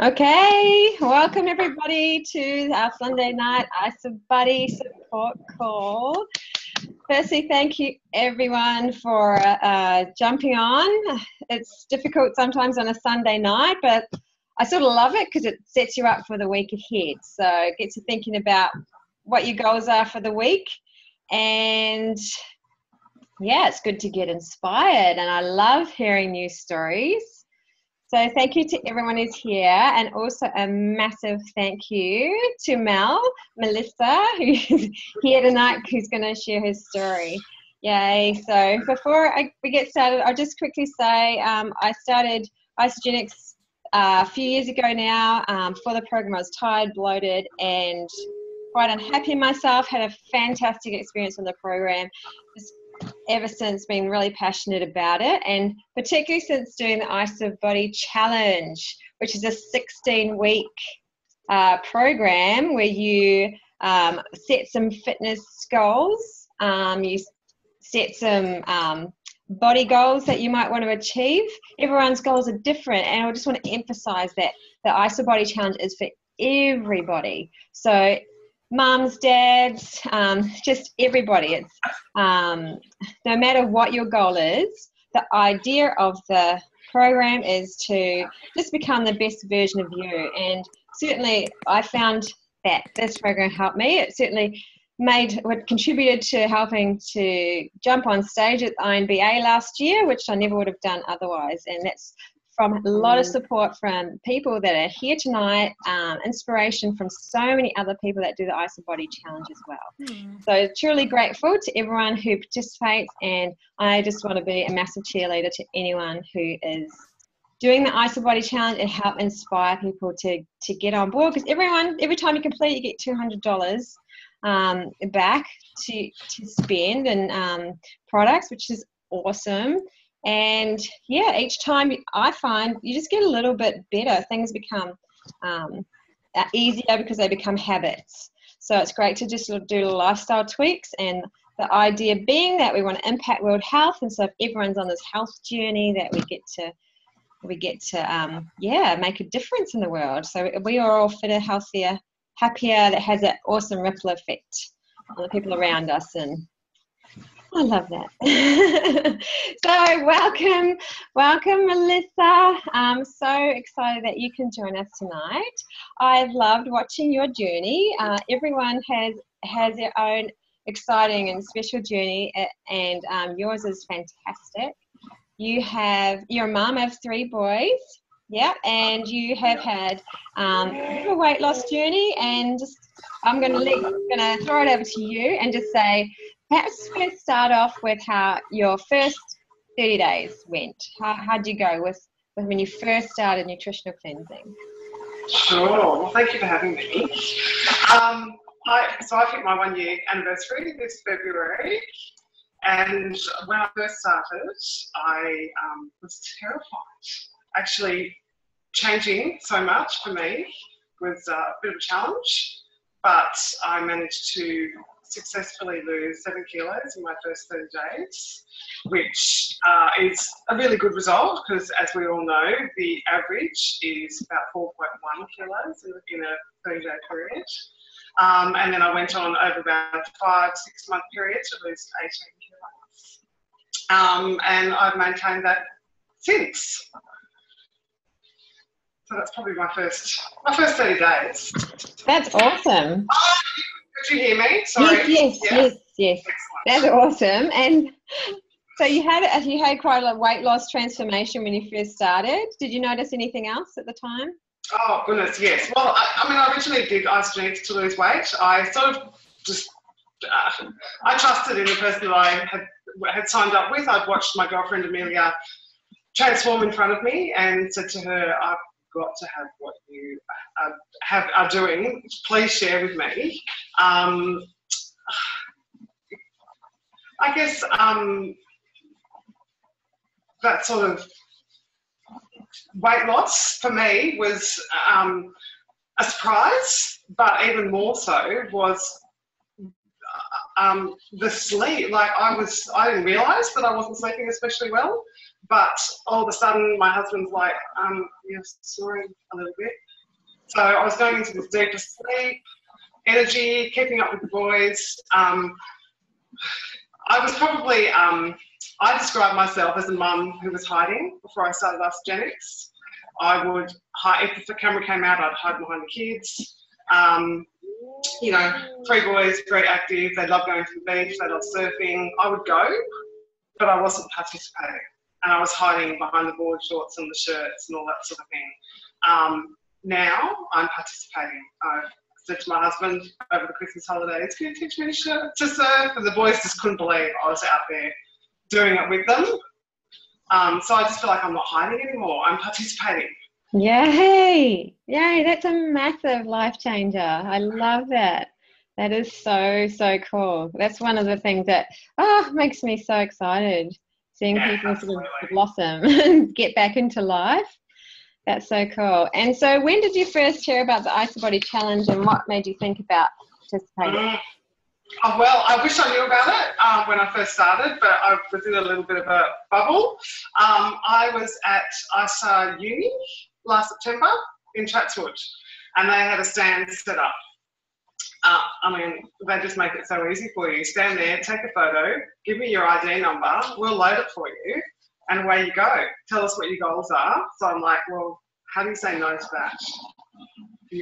Okay, welcome everybody to our Sunday night Isabody support call. Firstly, thank you everyone for jumping on. It's difficult sometimes on a Sunday night, but I sort of love it because it sets you up for the week ahead. So it gets you thinking about what your goals are for the week. And yeah, it's good to get inspired, and I love hearing new stories. So thank you to everyone who's here, and also a massive thank you to Melissa, who's here tonight, who's going to share his story. Yay. So before we get started, I'll just quickly say I started Isogenics a few years ago now. For the program, I was tired, bloated, and quite unhappy myself. Had a fantastic experience on the program. Just ever since been really passionate about it, and particularly since doing the Isabody challenge, which is a 16-week program where you set some fitness goals, you set some body goals that you might want to achieve. Everyone's goals are different, and I just want to emphasize that the Isabody challenge is for everybody. So mums, dads, just everybody. It's no matter what your goal is, the idea of the program is to just become the best version of you. And certainly I found that this program helped me. It certainly contributed to helping to jump on stage at the INBA last year, which I never would have done otherwise. And that's from a lot of support from people that are here tonight, inspiration from so many other people that do the Isabody challenge as well. So truly grateful to everyone who participates, and I just want to be a massive cheerleader to anyone who is doing the Isabody challenge and help inspire people to get on board, because every time you complete, you get $200 back to spend in products, which is awesome. And yeah, each time I find you just get a little bit better. Things become easier because they become habits. So it's great to just sort of do lifestyle tweaks, and the idea being that we want to impact world health. And so if everyone's on this health journey, that we get to make a difference in the world. So we are all fitter, healthier, happier. That has that awesome ripple effect on the people around us, and I love that. So welcome Melissa. I'm so excited that you can join us tonight. I've loved watching your journey. Everyone has their own exciting and special journey, and yours is fantastic. You're a mum of 3 boys. Yeah, and you have had a weight loss journey, and just I'm going to throw it over to you and just say, perhaps first start off with how your first 30 days went. How did you go with when you first started nutritional cleansing? Sure. Well, thank you for having me. I hit my 1-year anniversary this February, and when I first started, I was terrified. Actually, changing so much for me was a bit of a challenge, but I managed to successfully lose 7 kilos in my first 30 days, which is a really good result, because as we all know, the average is about 4.1 kilos in a 30-day period. And then I went on over about a 5-6 month period to lose 18 kilos. And I've maintained that since. So that's probably my first 30 days. That's awesome. Could you hear me? Sorry. Yes. That's awesome. And so you had quite a weight loss transformation when you first started. Did you notice anything else at the time? Oh goodness, yes. Well, I originally did Isogenics to lose weight. I sort of just I trusted in the person that I had signed up with. I'd watched my girlfriend Amelia transform in front of me, and said to her, I've got to have what you are doing. Please share with me. I guess that sort of weight loss for me was a surprise, but even more so was the sleep. Like I didn't realise that I wasn't sleeping especially well, but all of a sudden my husband's like, you're snoring a little bit. So I was going into this deeper sleep, energy, keeping up with the boys. I was probably, I described myself as a mum who was hiding before I started Isogenics. I would hide, if the camera came out, I'd hide behind the kids. You know, 3 boys, very active, they love going to the beach, they love surfing. I would go, but I wasn't participating. And I was hiding behind the board shorts and the shirts and all that sort of thing. Now I'm participating. I've said to my husband over the Christmas holidays, can you teach me to surf? And the boys just couldn't believe I was out there doing it with them. So I just feel like I'm not hiding anymore. I'm participating. Yay! Yay, that's a massive life changer. I love that. That is so, so cool. That's one of the things that makes me so excited, seeing people sort of blossom and get back into life. That's so cool. And so when did you first hear about the Isabody Challenge, and what made you think about participating? Oh, well, I wish I knew about it when I first started, but I was in a little bit of a bubble. I was at ISA Uni last September in Chatswood, and they had a stand set up. I mean, they just make it so easy for you. Stand there, take a photo, give me your ID number, we'll load it for you, and away you go. Tell us what your goals are. So I'm like, well, how do you say no to that?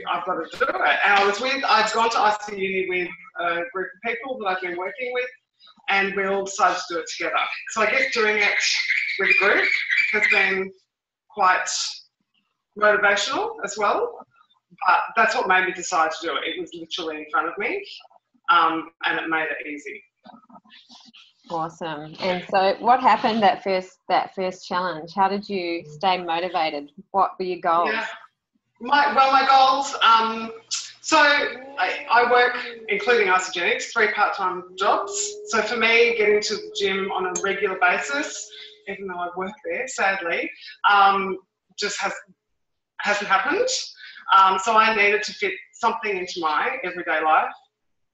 I've got to do it. And I'd gone to IC Uni with a group of people that I've been working with, and we all decided to do it together. So I guess doing it with a group has been quite motivational as well. But that's what made me decide to do it. It was literally in front of me, and it made it easy. Awesome. And so what happened that first challenge? How did you stay motivated? What were your goals? Yeah. My goals, so I work, including Isogenics, 3 part-time jobs. So for me, getting to the gym on a regular basis, even though I work there, sadly, just hasn't happened. So I needed to fit something into my everyday life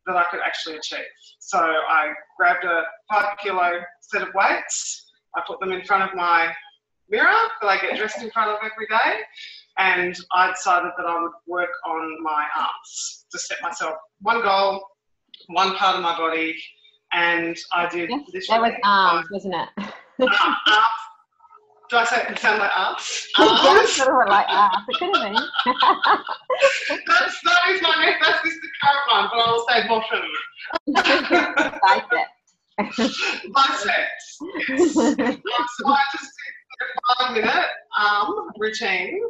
that I could actually achieve. So I grabbed a 5-kilo set of weights, I put them in front of my mirror that I get dressed in front of every day, and I decided that I would work on my arms, to set myself one goal, one part of my body, and I did this. That was arms, wasn't it? Arms. Do I say it sound like arms? It sounds sort of like arms. It could have been. That's just the current one, but I will say bottom. Biceps. Biceps. Yes. So I just did a 5-minute arm routine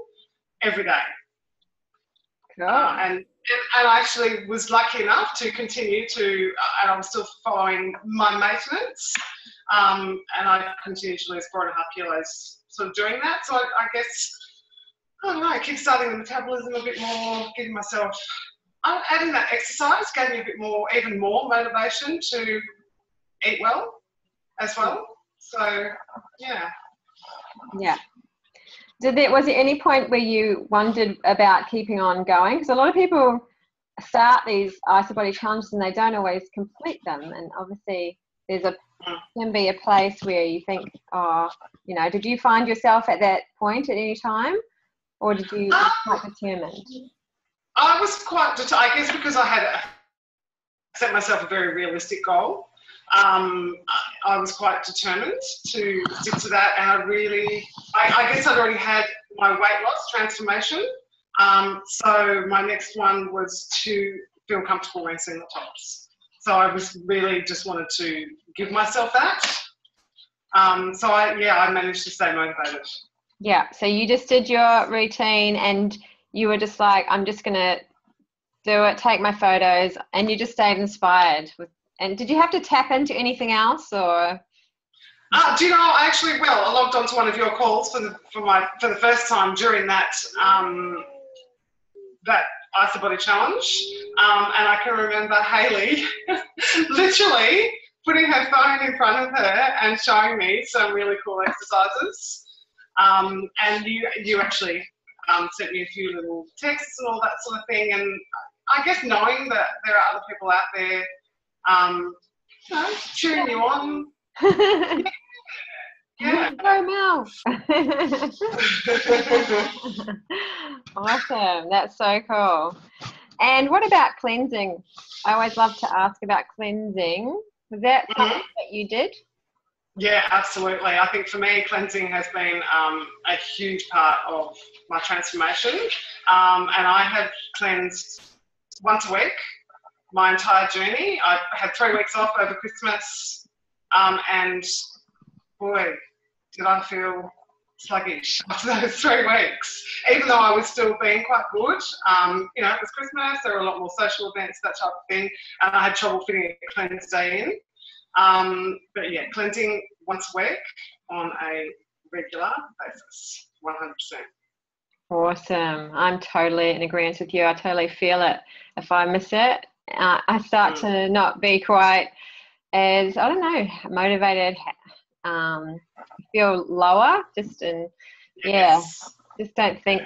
every day. Cool. And I actually was lucky enough to continue to, and I was still following my maintenance, and I continued to lose 4.5 kilos sort of doing that. So I guess, I don't know, kickstarting the metabolism a bit more, giving myself, adding that exercise gave me a bit more, even more motivation to eat well as well. So, yeah. Yeah. Was there any point where you wondered about keeping on going? Because a lot of people start these Isabody challenges and they don't always complete them. And obviously can be a place where you think, did you find yourself at that point at any time? Or did you quite determined? I was quite, I guess because I had set myself a very realistic goal. I was quite determined to stick to that, and I guess I'd already had my weight loss transformation. So my next one was to feel comfortable wearing singlet tops. So I was really just wanted to give myself that. So I managed to stay motivated. Yeah. So you just did your routine, and you were just like, I'm just gonna do it, take my photos, and you just stayed inspired with. And did you have to tap into anything else, or? Do you know? I logged onto one of your calls for the first time during that Isabody challenge, and I can remember Hayley literally putting her phone in front of her and showing me some really cool exercises. And you actually sent me a few little texts and all that sort of thing. And I guess knowing that there are other people out there. Cheering you on. Yeah. Go Mel. Awesome. That's so cool. And what about cleansing? I always love to ask about cleansing. Was that something that you did? Yeah, absolutely. I think for me, cleansing has been a huge part of my transformation. And I have cleansed once a week my entire journey. I had 3 weeks off over Christmas, and boy, did I feel sluggish after those 3 weeks, even though I was still being quite good. You know, it was Christmas, there were a lot more social events, that type of thing, and I had trouble fitting a cleanse day in. But yeah, cleansing once a week on a regular basis, 100%. Awesome. I'm totally in agreement with you. I totally feel it. If I miss it, I start to not be quite as, I don't know, motivated, feel lower, just just don't think,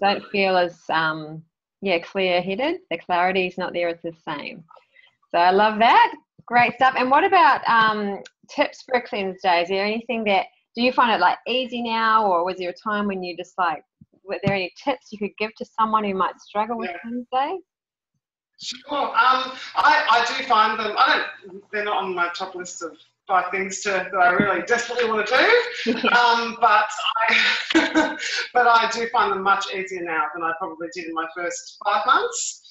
don't feel as, clear-headed. The clarity is not there as the same. So I love that. Great stuff. And what about tips for a cleanse day? Is there anything that, do you find it like easy now, or was there a time when you just like, were there any tips you could give to someone who might struggle with cleanse days? Sure. I do find them, they're not on my top list of 5 things that I really desperately want to do, but I do find them much easier now than I probably did in my first 5 months.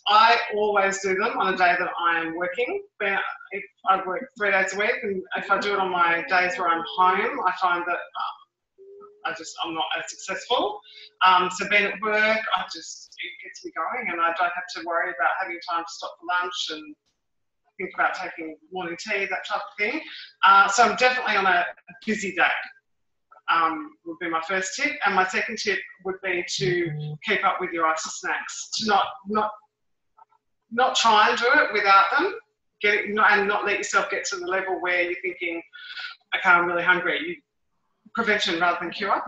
I always do them on a day that I am working. If I work 3 days a week, and if I do it on my days where I'm home, I find that I'm not as successful. So being at work, it gets me going, and I don't have to worry about having time to stop for lunch and think about taking morning tea, that type of thing. So I'm definitely on a busy day. Would be my first tip, and my second tip would be to keep up with your ice snacks. To not try and do it without them, and not let yourself get to the level where you're thinking, okay, I'm really hungry. Prevention rather than cure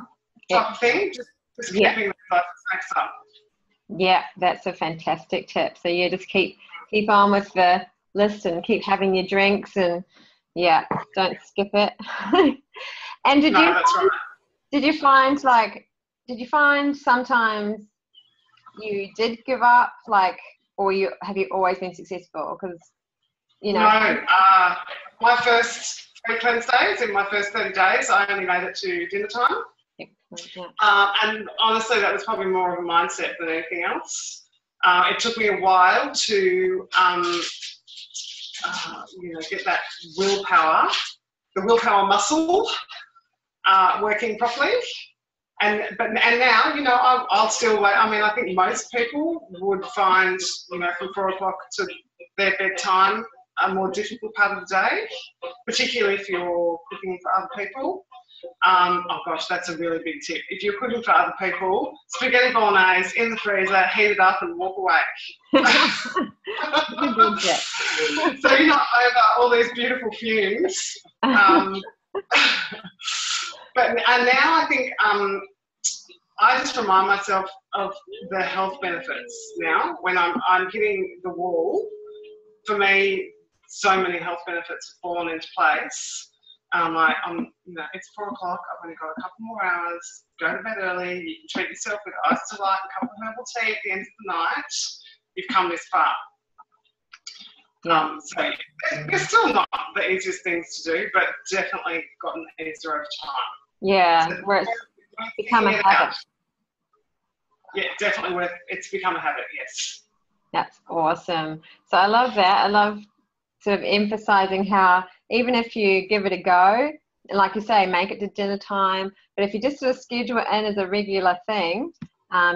type of thing. Just keeping the snacks up. Yeah, that's a fantastic tip. So you just keep on with the list and keep having your drinks, and don't skip it. And did you find sometimes you did give up, like, or have you always been successful? Because my first 3 cleanse days, in my first 30 days, I only made it to dinner time. And honestly, that was probably more of a mindset than anything else. It took me a while to get that the willpower muscle working properly. And now, I'll still wait. I mean, I think most people would find, from 4 o'clock to their bedtime a more difficult part of the day, particularly if you're cooking for other people. Oh gosh, that's a really big tip. If you're cooking for other people, spaghetti bolognese in the freezer, heat it up and walk away. So you're not over all these beautiful fumes. But now I think I just remind myself of the health benefits now when I'm hitting the wall. For me, so many health benefits have fallen into place. It's 4 o'clock, I've only got a couple more hours, go to bed early, you can treat yourself with ice delight and a cup of herbal tea at the end of the night. You've come this far. So it's still not the easiest things to do, but definitely gotten easier over time. Yeah, so where it's become a habit. Yeah, definitely it's become a habit, yes. That's awesome. So I love that. I love sort of emphasizing how even if you give it a go, and like you say, make it to dinner time, but if you just sort of schedule it in as a regular thing,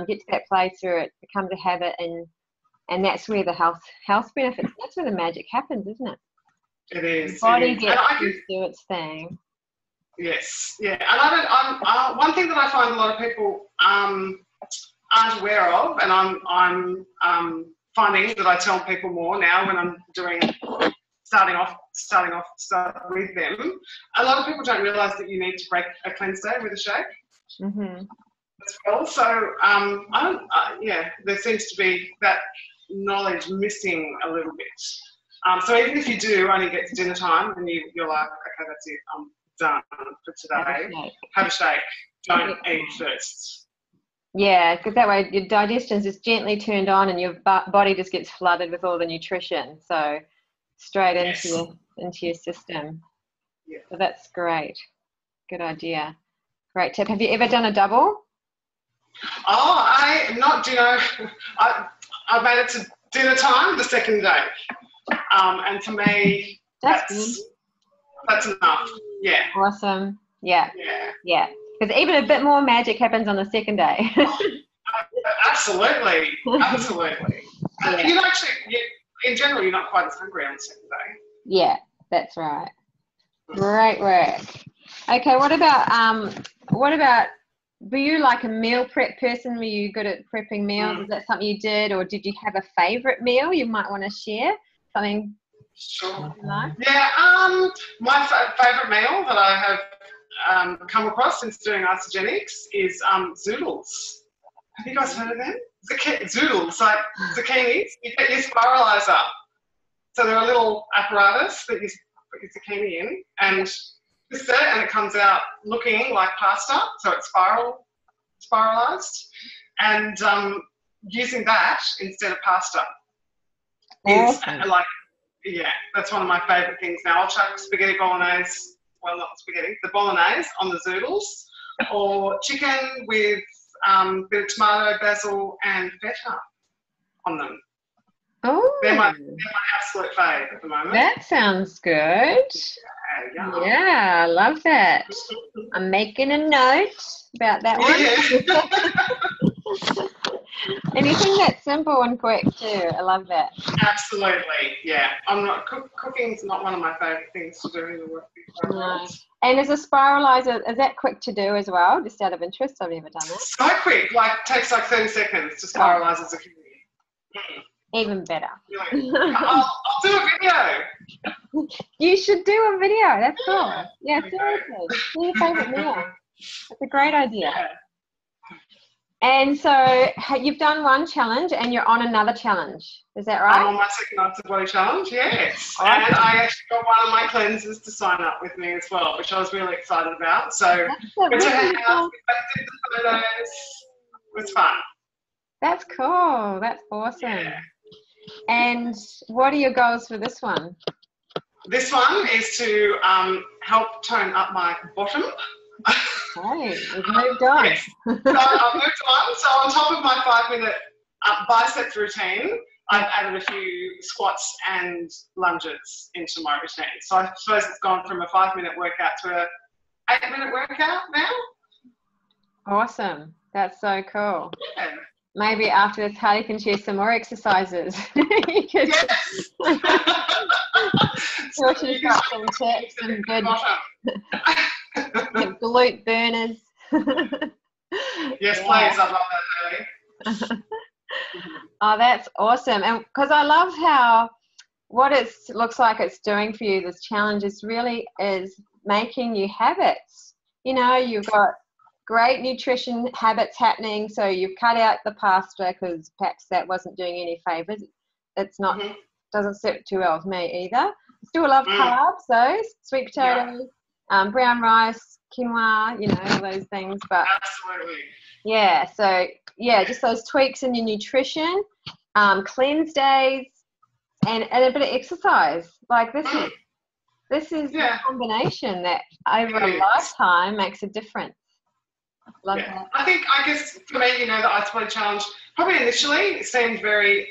get to that place where it becomes a habit, and that's where the health benefits, that's where the magic happens, isn't it? It is. The body gets to do its thing. Yes, yeah. And one thing that I find a lot of people aren't aware of, and I'm finding that I tell people more now when I'm starting off with them. A lot of people don't realise that you need to break a cleanse day with a shake. Mm-hmm. As well. So there seems to be that knowledge missing a little bit. So even if you do only get to dinner time and you're like, okay, that's it, I'm done for today. Have a shake. Don't eat first. Yeah, because that way your digestion's just gently turned on and your body just gets flooded with all the nutrition. So straight Yes. into your system. Yeah. So that's great. Good idea. Great tip. Have you ever done a double? Oh, I not dinner. I made it to dinner time the second day, and for me, that's enough. Yeah. Awesome. Yeah. Yeah. Yeah. Because even a bit more magic happens on the second day. Absolutely. Absolutely. Yeah. In general, you're not quite as hungry on the second day. Yeah, that's right. Great work. Okay, what about were you like a meal prep person? Were you good at prepping meals? Is that something you did, or did you have a favorite meal you might want to share? Something Sure. you like? Yeah, my favourite meal that I have come across since doing isogenics is zoodles. Have you guys heard of them? Zoodles, like zucchinis. You get your spiralizer. So they're a little apparatus that you put your zucchini in and twist it, and it comes out looking like pasta. So it's spiralized. And using that instead of pasta is like, yeah, that's one of my favourite things now. I'll chuck spaghetti bolognese, well, not spaghetti, the bolognese on the zoodles, or chicken with a bit of tomato, basil, and feta on them. Oh, they're my absolute fave at the moment. That sounds good. Yeah, I love that. I'm making a note about that one. Anything that's simple and quick too. I love that. Absolutely, yeah. I'm not cooking's not one of my favourite things to do in the work. No. And is a spiralizer, is that quick to do as well? Just out of interest, I've never done that. So quick, takes 30 seconds to spiralise a zucchini. Even better. I'll do a video. You should do a video. That's cool. Yeah, seriously. Do your favourite meal. That's a great idea. Yeah. And so you've done one challenge and you're on another challenge. Is that right? I'm on my second Isabody challenge, yes. Awesome. And I actually got one of my cleansers to sign up with me as well, which I was really excited about. So went to her house, did the photos. It was fun. That's cool. That's awesome. Yeah. And what are your goals for this one? This one is to help tone up my bottom. Hey, we've moved on. Yes. So I've moved on. So on top of my 5-minute biceps routine, I've added a few squats and lunges into my routine. So I suppose it's gone from a 5-minute workout to a 8-minute workout now. Awesome. That's so cool. Yeah. Maybe after this, Hardy can share some more exercises. Yes. Sure, she's got some tips and good glute burners. Yes, please. I'd love that, Haley. Oh, that's awesome. And because I love how what it looks like it's doing for you, this challenge is making you habits. You know, you've got great nutrition habits happening. So you've cut out the pasta because perhaps that wasn't doing any favors. It's not, doesn't sit too well with me either. Still love carbs though, sweet potatoes, brown rice, quinoa, you know, all those things. But absolutely. Yeah, so yeah, just those tweaks in your nutrition, cleanse days, and a bit of exercise. Like this is a combination that over a lifetime makes a difference. Love that. I guess for me, you know, the Isabody challenge probably initially seemed very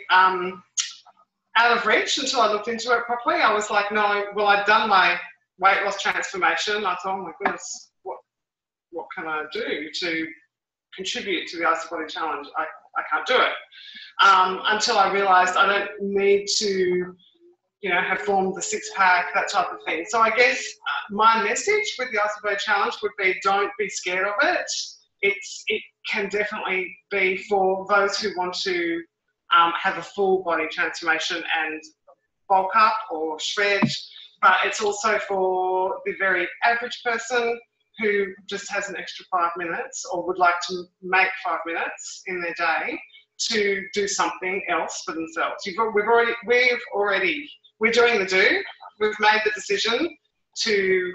out of reach until I looked into it properly. I was like, no, well, I'd done my weight loss transformation. I thought, oh my goodness, what can I do to contribute to the Isabody challenge? I can't do it. Until I realised I don't need to, you know, have formed the 6-pack, that type of thing. So I guess my message with the Isabody challenge would be, don't be scared of it. It can definitely be for those who want to have a full body transformation and bulk up or shred, but it's also for the very average person who just has an extra 5 minutes or would like to make 5 minutes in their day to do something else for themselves. We're doing the do. We've made the decision to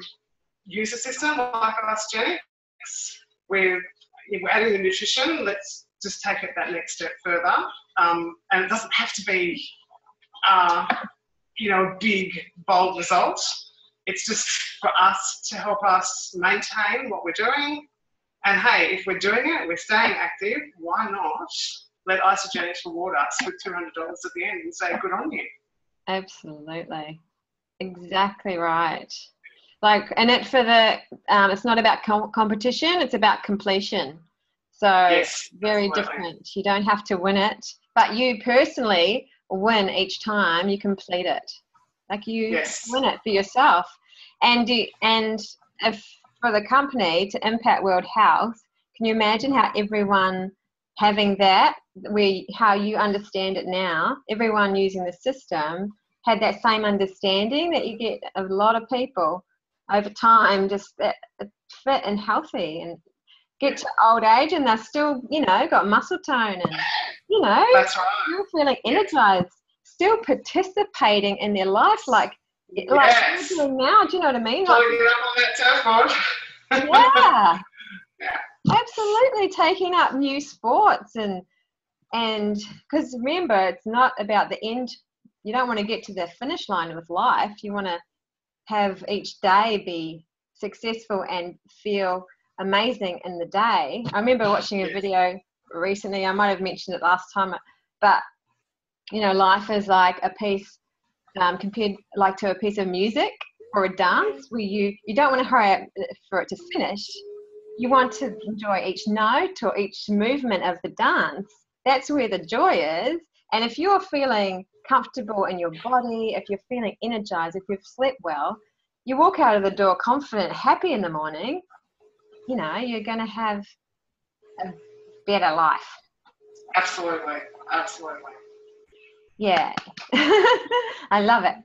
use a system like isogenics with, if we're adding the nutrition, let's just take it that next step further. And it doesn't have to be, you know, a big, bold result. It's just for us to help us maintain what we're doing. And hey, if we're doing it, we're staying active, why not let Isogenics reward us with $200 at the end and say, good on you. Absolutely. Exactly right. Like, and it for the, it's not about competition, it's about completion. So Yes, very absolutely. different. You don't have to win it, but you personally win each time you complete it. Like you win it for yourself. And if for the company to impact world health, can you imagine how everyone having that, how you understand it now, everyone using the system had that same understanding that you get a lot of people over time just that fit and healthy and get to old age and they're still, you know, got muscle tone and, you know, That's right. still feeling energized, still participating in their life like you're doing now. Do you know what I mean? Pulling it up on that surfboard. Yeah. Yeah. Absolutely, taking up new sports and because remember, it's not about the end. You don't want to get to the finish line with life. You want to have each day be successful and feel amazing in the day. I remember watching a video recently. I might have mentioned it last time, but you know, life is like a piece compared like to a piece of music or a dance where you don't want to hurry up for it to finish. You want to enjoy each note or each movement of the dance. That's where the joy is. And if you're feeling comfortable in your body, if you're feeling energized, if you've slept well, you walk out of the door confident, happy in the morning, you know, you're going to have a better life. Absolutely. Absolutely. Yeah. I love it.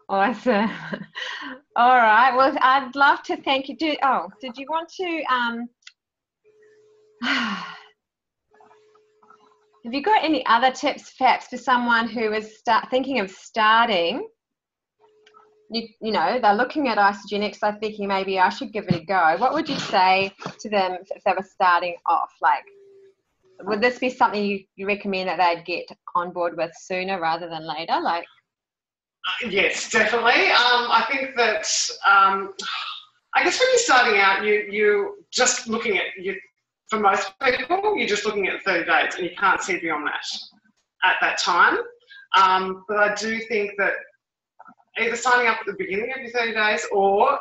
Awesome. All right. Well, I'd love to thank you. Did you want to have you got any other tips perhaps for someone who is thinking of starting? You know, they're looking at Isogenics, they're thinking maybe I should give it a go. What would you say to them if they were starting off? Like, would this be something you recommend that they'd get on board with sooner rather than later? Like, yes, definitely. I think that I guess when you're starting out, you just looking at for most people, you're just looking at 30 days and you can't see beyond that at that time. But I do think that either signing up at the beginning of your 30 days or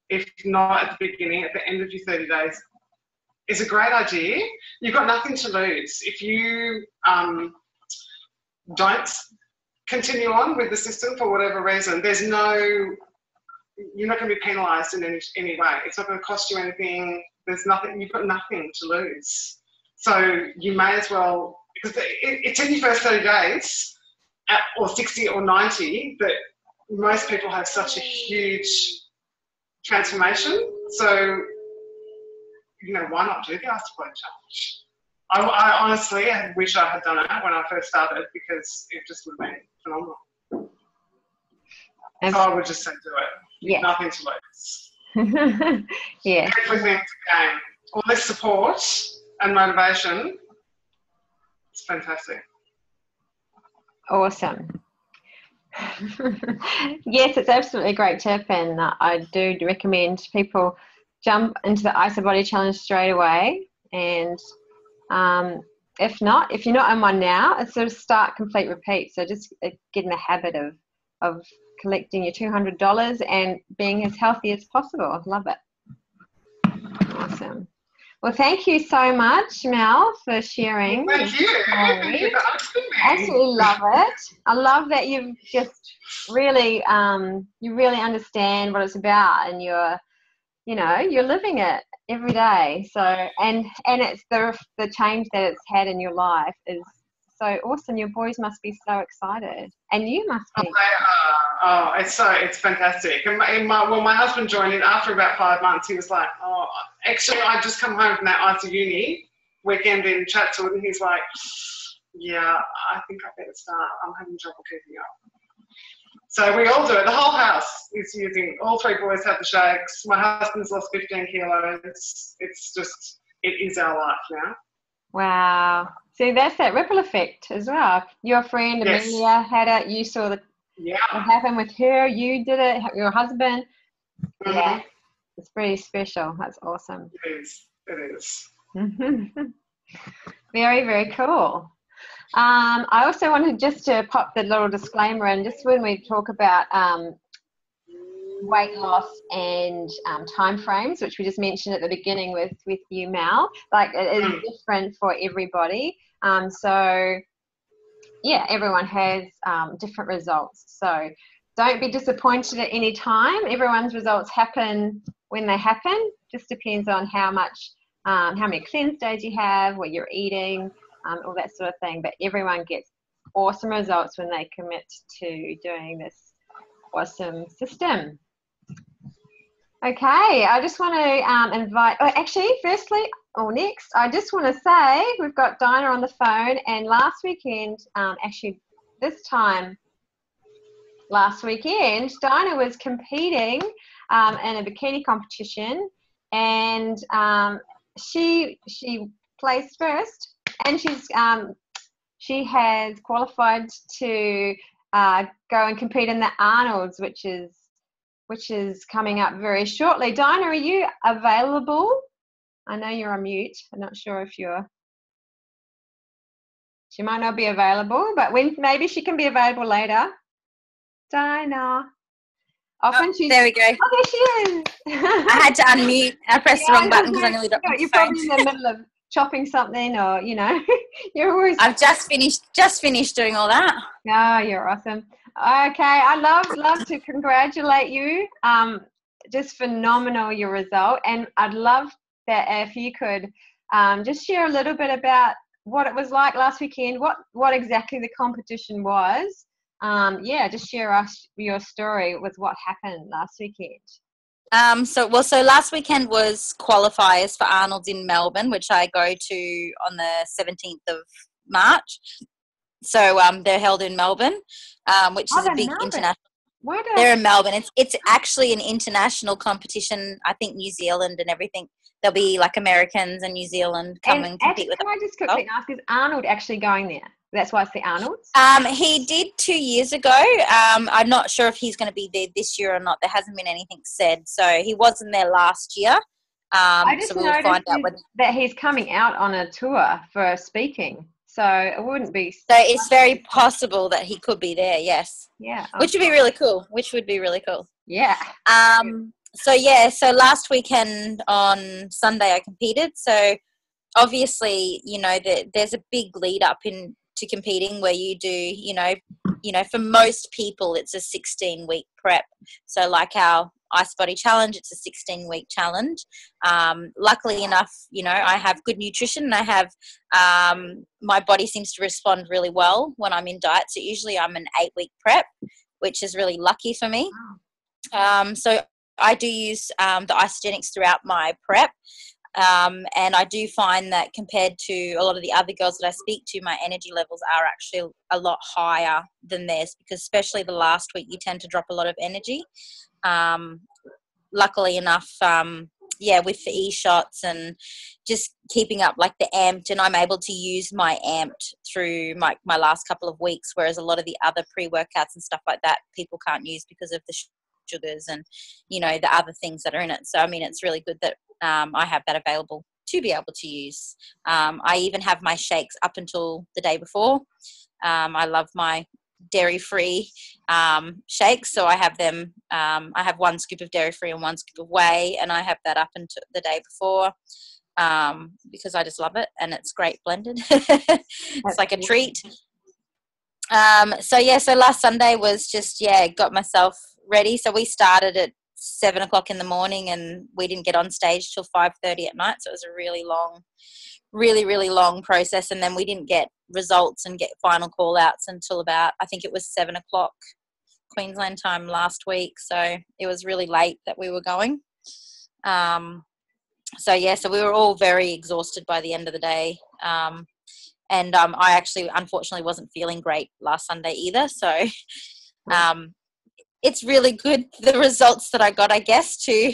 if not at the beginning, at the end of your 30 days is a great idea. You've got nothing to lose. If you don't continue on with the system for whatever reason, you're not going to be penalised in any way. It's not going to cost you anything. There's nothing, you've got nothing to lose. So you may as well, because it's in your first 30 days, or 60 or 90, that most people have such a huge transformation. So, you know, why not do the Isabody challenge? I honestly wish I had done it when I first started because it just would have been phenomenal. So I would just say do it. Yeah. Nothing to lose. Yeah. Everything to gain. All this support and motivation, it's fantastic. Awesome. Yes, it's absolutely a great tip, and I do recommend people jump into the Isabody challenge straight away. And if you're not in one now, it's sort of start, complete, repeat. So just get in the habit of collecting your $200 and being as healthy as possible. Love it. Awesome. Well, thank you so much, Mel, for sharing. Well, thank you. Thank you for asking me. Absolutely love it. I love that you've just really, you really understand what it's about, and you're living it every day. So, and it's the change that it's had in your life is so awesome. Your boys must be so excited, and you must be. Oh, it's fantastic. And my husband joined in after about 5 months. He was like, oh, actually, I'd just come home from that ICU uni weekend in Chatswood, and he's like, yeah, I think I better start. I'm having trouble keeping up. So we all do it. The whole house is using, all three boys have the shakes. My husband's lost 15 kilos. It's just, it is our life now. Wow. See, that's that ripple effect as well. Your friend Amelia had it. You saw what happened with her. You did it. Your husband. Mm-hmm. Yeah. It's pretty special. That's awesome. It is. It is. Very, very cool. I also wanted just to pop the little disclaimer in, just when we talk about weight loss and time frames, which we just mentioned at the beginning with you, Mel. Like, it is different for everybody. So yeah, everyone has different results. So don't be disappointed at any time. Everyone's results happen when they happen. Just depends on how many cleanse days you have, what you're eating, all that sort of thing. But everyone gets awesome results when they commit to doing this awesome system. Okay, I just want to invite, next, I just want to say we've got Dinah on the phone, and last weekend, last weekend, Dinah was competing in a bikini competition, and she placed first, and she has qualified to go and compete in the Arnold's, which is coming up very shortly. Dinah, are you available? I know you're on mute. I'm not sure if she might not be available, but maybe she can be available later. Dinah. There we go. Oh, there she is. I had to unmute. I pressed the wrong button because I nearly dropped my phone. You're probably in the middle of chopping something, or you're always. I've just finished doing all that. Oh, you're awesome. Okay, I love to congratulate you. Just phenomenal, your result, and I'd love that if you could just share a little bit about what it was like last weekend, what exactly the competition was. Just share us your story with what happened last weekend. So last weekend was qualifiers for Arnold's in Melbourne, which I go to on the 17th of March. So they're held in Melbourne, which is a big international. They're in Melbourne. It's actually an international competition. I think New Zealand and everything. There'll be like Americans and New Zealand come and compete with. Can I just quickly ask, is Arnold actually going there? That's why it's the Arnold's? He did 2 years ago. I'm not sure if he's going to be there this year or not. There hasn't been anything said. So he wasn't there last year. I just noticed that he's coming out on a tour for speaking. So it wouldn't be. So it's very possible that he could be there. Yes. Yeah. Which would be really cool. Yeah. So last weekend on Sunday I competed. So obviously, there's a big lead up to competing where you do, for most people it's a 16-week prep. So like our Isabody challenge, it's a 16-week challenge. Luckily enough, I have good nutrition, and I have my body seems to respond really well when I'm in diet. So usually I'm an 8-week prep, which is really lucky for me. So I do use the isogenics throughout my prep. And I do find that compared to a lot of the other girls that I speak to, my energy levels are actually a lot higher than theirs, because especially the last week you tend to drop a lot of energy. Luckily enough, with the e-shots and just keeping up like the amped, and I'm able to use my amped through my last couple of weeks, whereas a lot of the other pre-workouts and stuff like that people can't use because of the sugars and the other things that are in it. So I mean, it's really good that I have that available to be able to use. I even have my shakes up until the day before. I love my dairy-free shakes, so I have them. I have 1 scoop of dairy-free and 1 scoop of whey, and I have that up until the day before because I just love it, and it's great blended. It's like a treat. So last Sunday was just got myself ready. So we started at 7 o'clock in the morning, and we didn't get on stage till 5:30 at night. So it was a really long, really long process. And then we didn't get results and get final call outs until about, I think it was 7 o'clock Queensland time last week. So it was really late that we were going. So we were all very exhausted by the end of the day. And I actually, unfortunately, wasn't feeling great last Sunday either. So, it's really good, the results that I got, I guess, to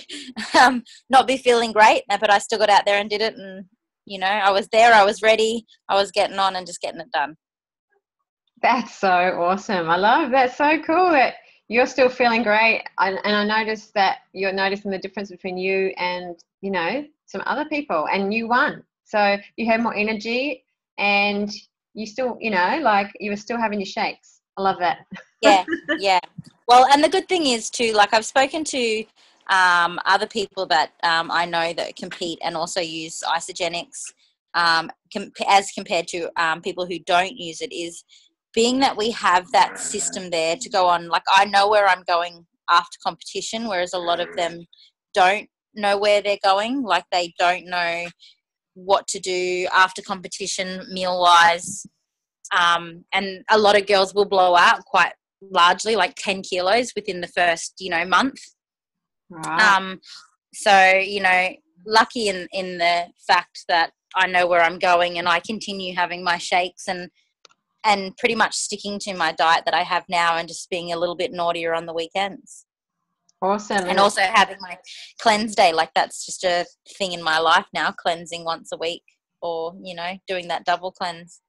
not be feeling great, but I still got out there and did it. And, you know, I was there, I was ready, I was getting on and just getting it done. That's so awesome. I love that. So cool that you're still feeling great. And I noticed that you're noticing the difference between you and, you know, some other people, and you won. So you had more energy and you still, you know, like you were still having your shakes. I love that. Yeah. Well, and the good thing is too, like I've spoken to other people that I know that compete and also use isogenics as compared to people who don't use it, is being that we have that system there to go on. Like I know where I'm going after competition, whereas a lot of them don't know where they're going. Like they don't know what to do after competition meal-wise. And a lot of girls will blow out quite largely, like 10 kilos within the first, you know, month. Right. So, you know, lucky in the fact that I know where I'm going and I continue having my shakes and pretty much sticking to my diet that I have now and just being a little bit naughtier on the weekends. Awesome. And also having my cleanse day, like that's just a thing in my life now, cleansing once a week or, you know, doing that double cleanse.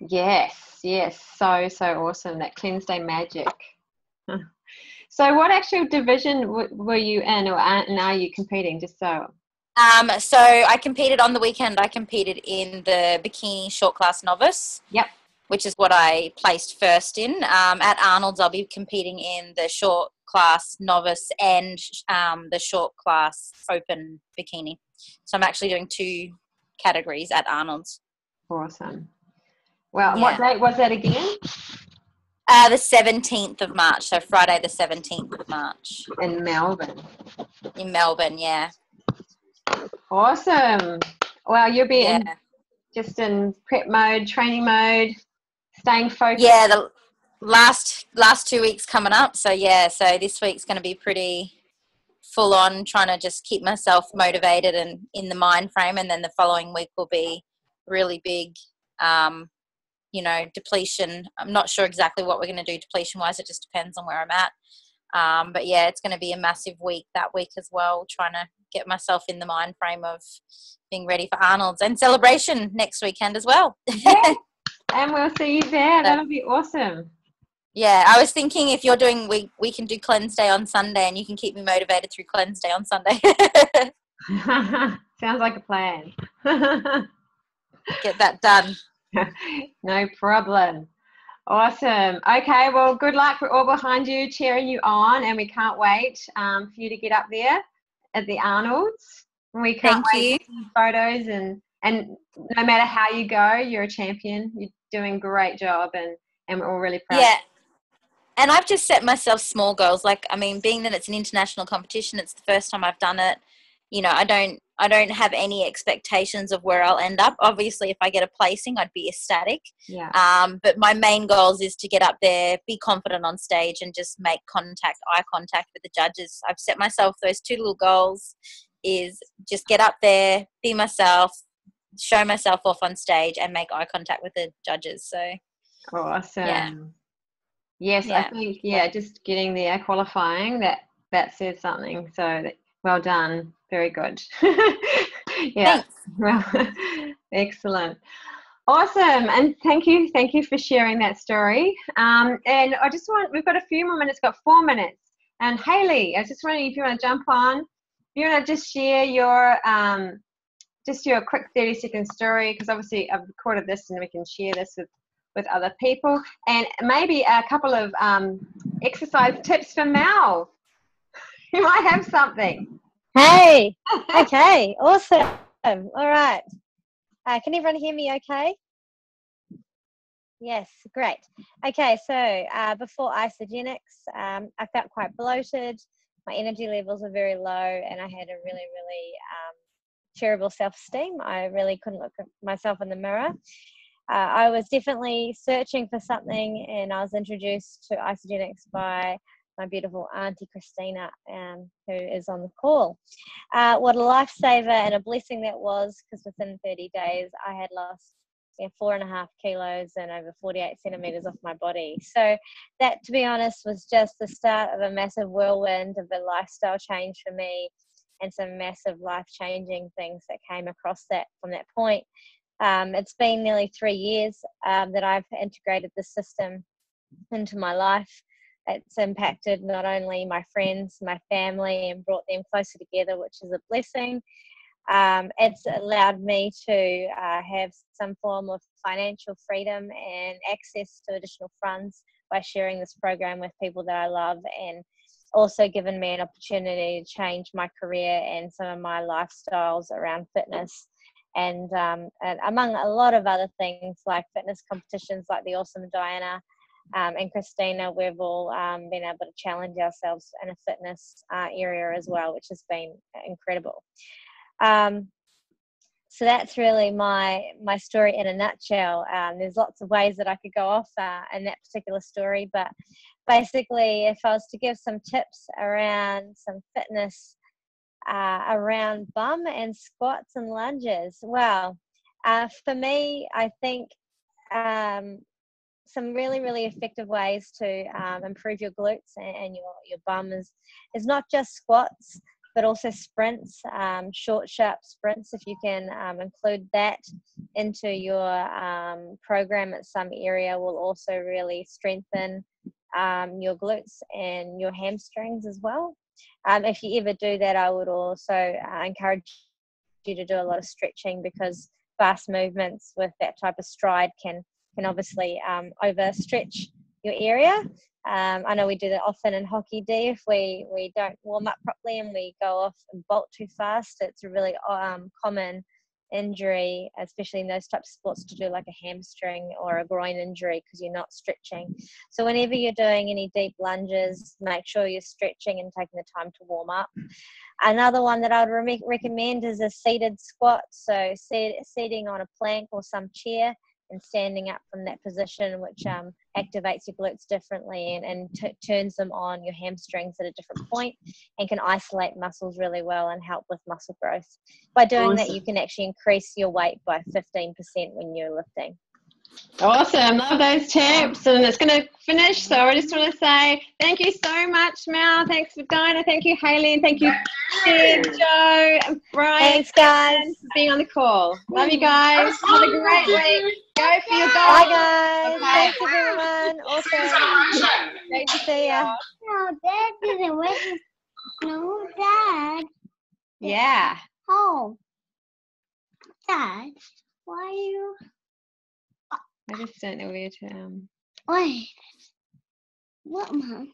Yes. So awesome. That cleanse day magic. So what actual division were you in, or are you competing, just so? So I competed on the weekend. I competed in the bikini short class novice. Yep. Which is what I placed first in. At Arnold's, I'll be competing in the short class novice and the short class open bikini. So I'm actually doing 2 categories at Arnold's. Awesome. Well, Yeah. what date was that again? The 17th of March, so Friday the 17th of March. In Melbourne. In Melbourne, yeah. Awesome. Well, you'll be just in prep mode, training mode, staying focused. Yeah, the last 2 weeks coming up. So, yeah, so this week's going to be pretty full on, trying to just keep myself motivated and in the mind frame. And then the following week will be really big, you know, depletion. I'm not sure exactly what we're going to do depletion wise. It just depends on where I'm at. But yeah, it's going to be a massive week that week as well, trying to get myself in the mind frame of being ready for Arnold's and celebration next weekend as well. Yeah. And we'll see you there. That'll be awesome. Yeah, I was thinking if you're doing, we can do cleanse day on Sunday and you can keep me motivated through cleanse day on Sunday. Sounds like a plan. Get that done. No problem. Awesome. Okay, well, good luck. We're all behind you, cheering you on, and we can't wait for you to get up there at the Arnold's. And we can't wait to see photos, and no matter how you go, you're a champion. You're doing a great job, and we're all really proud. Yeah. And I've just set myself small goals. Like, I mean, being that it's an international competition, it's the first time I've done it. You know, I don't have any expectations of where I'll end up. Obviously, if I get a placing, I'd be ecstatic. Yeah. But my main goals is to get up there, be confident on stage, and just make eye contact with the judges. I've set myself those 2 little goals: is just get up there, be myself, show myself off on stage, and make eye contact with the judges. So awesome. Yeah. Yes, yeah. I think just getting there, qualifying, that says something. So well done. Very good. Yeah. Thanks. Well, excellent. Awesome. And thank you for sharing that story. And we've got a few more minutes, got 4 minutes. And Hayley, I was just wondering if you want to jump on, if you want to just share your quick 30-second story, because obviously I've recorded this and we can share this with other people, and maybe a couple of exercise tips for Mel. You might have something. Hey, okay, awesome. All right. Can everyone hear me okay? Yes, great. Okay, so before isogenics, I felt quite bloated. My energy levels were very low, and I had a really, really terrible self-esteem. I really couldn't look at myself in the mirror. I was definitely searching for something, and I was introduced to isogenics by my beautiful auntie Christina, who is on the call. What a lifesaver and a blessing that was, because within 30 days I had lost 4.5 kilos and over 48 centimeters off my body. So that, to be honest, was just the start of a massive whirlwind of a lifestyle change for me, and some massive life-changing things that came across that from that point. It's been nearly 3 years that I've integrated the system into my life. It's impacted not only my friends, my family, and brought them closer together, which is a blessing. It's allowed me to have some form of financial freedom and access to additional funds by sharing this program with people that I love, and also given me an opportunity to change my career and some of my lifestyles around fitness. And among a lot of other things like fitness competitions like the Awesome Diana and Christina, we've all been able to challenge ourselves in a fitness area as well, which has been incredible. So that's really my story in a nutshell. There's lots of ways that I could go off in that particular story, but basically, if I was to give some tips around some fitness around bum and squats and lunges, well, for me, I think some really, really effective ways to improve your glutes and your bum is not just squats, but also sprints, short, sharp sprints. If you can include that into your program at some area, will also really strengthen your glutes and your hamstrings as well. If you ever do that, I would also encourage you to do a lot of stretching, because fast movements with that type of stride can obviously overstretch your area. I know we do that often in hockey D. If we don't warm up properly and we go off and bolt too fast, it's a really common injury, especially in those types of sports, to do like a hamstring or a groin injury because you're not stretching. So whenever you're doing any deep lunges, make sure you're stretching and taking the time to warm up. Another one that I would recommend is a seated squat. So seating on a plank or some chair and standing up from that position, which activates your glutes differently and turns them on, your hamstrings at a different point, and can isolate muscles really well and help with muscle growth. By doing that, you can actually increase your weight by 15% when you're lifting. Awesome. Love those tips. And it's going to finish. So I just want to say thank you so much, Mel. Thanks for Dinah. Thank you, Hayley. And thank you, Sid, Joe, and Brian. Thanks, guys. For being on the call. Love you guys. Have a great week. Go for your goal. Bye, guys. Okay. Thanks, everyone. Awesome. Great to see you. No, Dad didn't wait. No, Dad. Yeah. Oh. Dad, why are you... I just don't know where to... Wait. What, Mom?